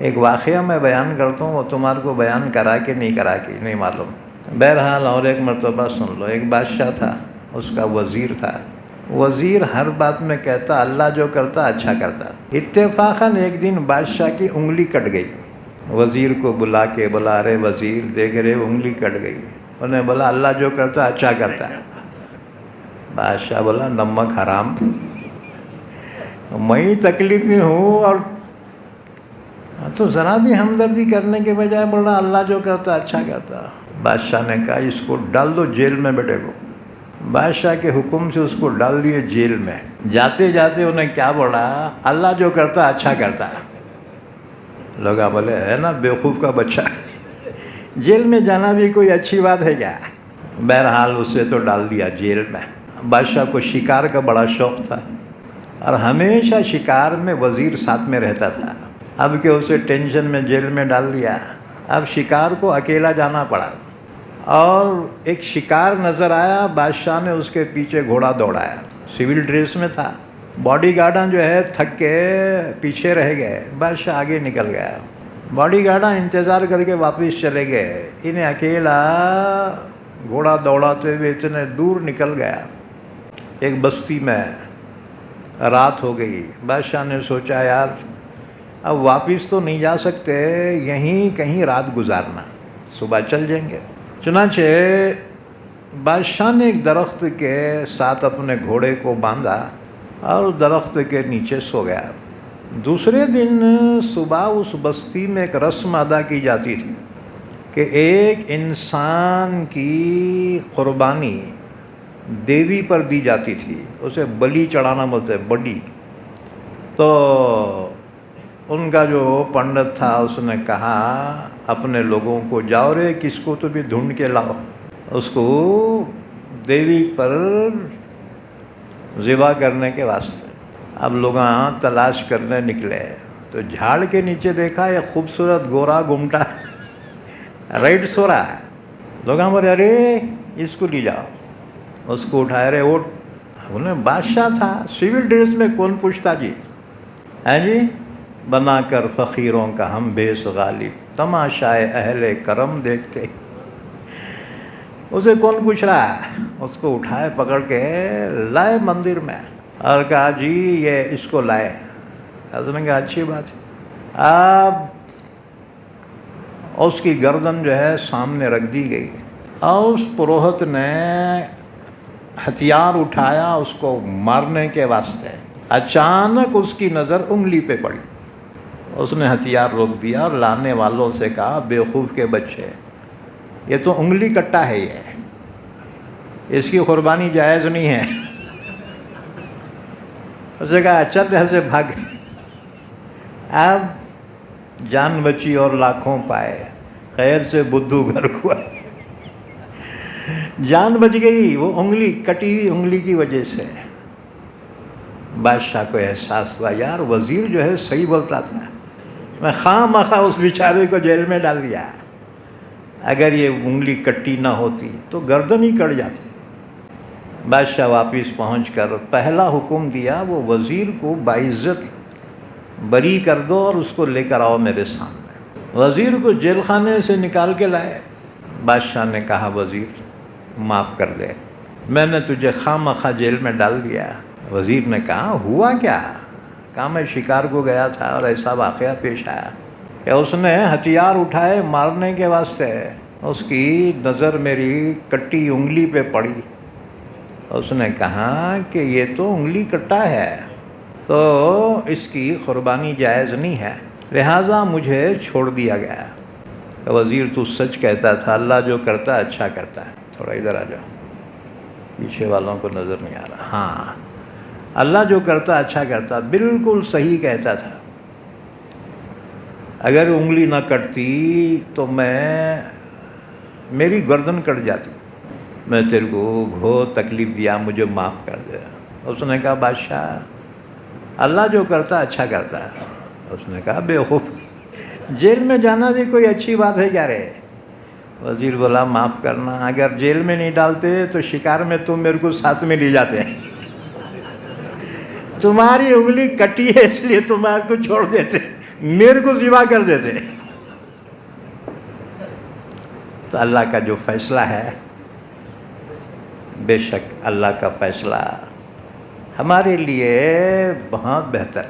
ایک واقعہ میں بیان کرتا ہوں، وہ تمہارے کو بیان کرا کہ نہیں کرا کہ نہیں معلوم۔ بہرحال اور ایک مرتبہ سن لو، ایک بادشاہ تھا، اس کا وزیر تھا۔ وزیر ہر بات میں کہتا اللہ جو کرتا اچھا کرتا۔ اتفاقاً ایک دن بادشاہ کی انگلی کٹ گئی۔ وزیر کو بلا کے بولا، ارے وزیر دیکھ رہے انگلی کٹ گئی۔ انہیں بولا اللہ جو کرتا اچھا کرتا ہے۔ بادشاہ بولا نمک حرام، میں تکلیف میں ہوں اور تو ذرا بھی ہمدردی کرنے کے بجائے بولا اللہ جو کرتا اچھا کرتا۔ بادشاہ نے کہا اس کو ڈال دو جیل میں بیٹے کو۔ بادشاہ کے حکم سے اس کو ڈال دیے جیل میں۔ جاتے جاتے انہیں کیا بولا، اللہ جو کرتا اچھا کرتا۔ لوگ بولے ہے نا بیوقوف کا بچہ، جیل میں جانا بھی کوئی اچھی بات ہے کیا؟ بہرحال اسے تو ڈال دیا جیل میں۔ بادشاہ کو شکار کا بڑا شوق تھا اور ہمیشہ شکار میں وزیر ساتھ میں رہتا تھا۔ اب کہ اسے ٹینشن میں جیل میں ڈال دیا، اب شکار کو اکیلا جانا پڑا اور ایک شکار نظر آیا۔ بادشاہ نے اس کے پیچھے گھوڑا دوڑایا، سول ڈریس میں تھا۔ باڈی گارڈاں جو ہے تھک کے پیچھے رہ گئے، بادشاہ آگے نکل گیا۔ باڈی گارڈاں انتظار کر کے واپس چلے گئے، انہیں اکیلا گھوڑا دوڑاتے ہوئے اتنے دور نکل گیا۔ ایک بستی میں رات ہو گئی۔ بادشاہ نے سوچا یار اب واپس تو نہیں جا سکتے، یہیں کہیں رات گزارنا، صبح چل جائیں گے۔ چنانچہ بادشاہ نے ایک درخت کے ساتھ اپنے گھوڑے کو باندھا اور درخت کے نیچے سو گیا۔ دوسرے دن صبح اس بستی میں ایک رسم ادا کی جاتی تھی کہ ایک انسان کی قربانی دیوی پر دی جاتی تھی، اسے بلی چڑھانا بولتے ہیں، بلی۔ تو ان کا جو پنڈت تھا اس نے کہا اپنے لوگوں کو جاؤ رے کس کو تو بھی ڈھونڈ کے لاؤ، اس کو دیوی پر ذبح کرنے کے واسطے۔ اب لوگ تلاش کرنے نکلے تو جھاڑ کے نیچے دیکھا ایک خوبصورت گورا گمٹا رائٹ سو رہا ہے۔ لوگ بولے ارے اس کو لے جاؤ، اس کو اٹھائے، رے اٹھ۔ انہیں بادشاہ تھا، سول ڈریس میں کون پوچھتا جی ہے جی، بنا کر فقیروں کا ہم بیس غالب، تماشائے اہل کرم دیکھتے۔ اسے کون پوچھ رہا ہے؟ اس کو اٹھائے پکڑ کے لائے مندر میں اور کہا جی یہ اس کو لائے۔ اس نے کہا اچھی بات ہے۔ اب اس کی گردن جو ہے سامنے رکھ دی گئی اور اس پروہت نے ہتھیار اٹھایا اس کو مارنے کے واسطے۔ اچانک اس کی نظر انگلی پہ پڑی، اس نے ہتھیار روک دیا اور لانے والوں سے کہا بیوقوف کے بچے، یہ تو انگلی کٹا ہے، یہ اس کی قربانی جائز نہیں ہے۔ اس نے کہا چل رہے سے بھاگ۔ اب جان بچی اور لاکھوں پائے، خیر سے بدھو گھر کو آئے۔ جان بچ گئی وہ انگلی، کٹی ہوئی انگلی کی وجہ سے۔ بادشاہ کو احساس ہوا یار وزیر جو ہے صحیح بولتا تھا، میں خواہ مخواہ اس بیچارے کو جیل میں ڈال دیا، اگر یہ انگلی کٹی نہ ہوتی تو گردن ہی کٹ جاتی۔ بادشاہ واپس پہنچ کر پہلا حکم دیا وہ وزیر کو باعزت بری کر دو اور اس کو لے کر آؤ میرے سامنے۔ وزیر کو جیل خانے سے نکال کے لائے۔ بادشاہ نے کہا وزیر معاف کر دے، میں نے تجھے خواہ مخواہ جیل میں ڈال دیا۔ وزیر نے کہا ہوا کیا؟ کہا میں شکار کو گیا تھا اور ایسا واقعہ پیش آیا کہ اس نے ہتھیار اٹھائے مارنے کے واسطے، اس کی نظر میری کٹی انگلی پہ پڑی۔ اس نے کہا کہ یہ تو انگلی کٹا ہے تو اس کی قربانی جائز نہیں ہے، لہٰذا مجھے چھوڑ دیا گیا۔ وزیر تو سچ کہتا تھا، اللہ جو کرتا اچھا کرتا ہے۔ تھوڑا ادھر آ جاؤ، پیچھے والوں کو نظر نہیں آ رہا۔ ہاں، اللہ جو کرتا اچھا کرتا، بالکل صحیح کہتا تھا۔ اگر انگلی نہ کٹتی تو میری گردن کٹ جاتی، میں تیرے کو بہت تکلیف دیا، مجھے معاف کر دے۔ اس نے کہا بادشاہ اللہ جو کرتا اچھا کرتا ہے۔ اس نے کہا بیوقوف، جیل میں جانا بھی کوئی اچھی بات ہے کیا رے؟ وزیر بولا معاف کرنا، اگر جیل میں نہیں ڈالتے تو شکار میں تم میرے کو ساتھ میں لے جاتے، تمہاری انگلی کٹی ہے اس لیے تمہارے کو چھوڑ دیتے، میرے کو ذبح کر دیتے. تو اللہ کا جو فیصلہ ہے، بے شک اللہ کا فیصلہ ہمارے لیے بہت بہتر.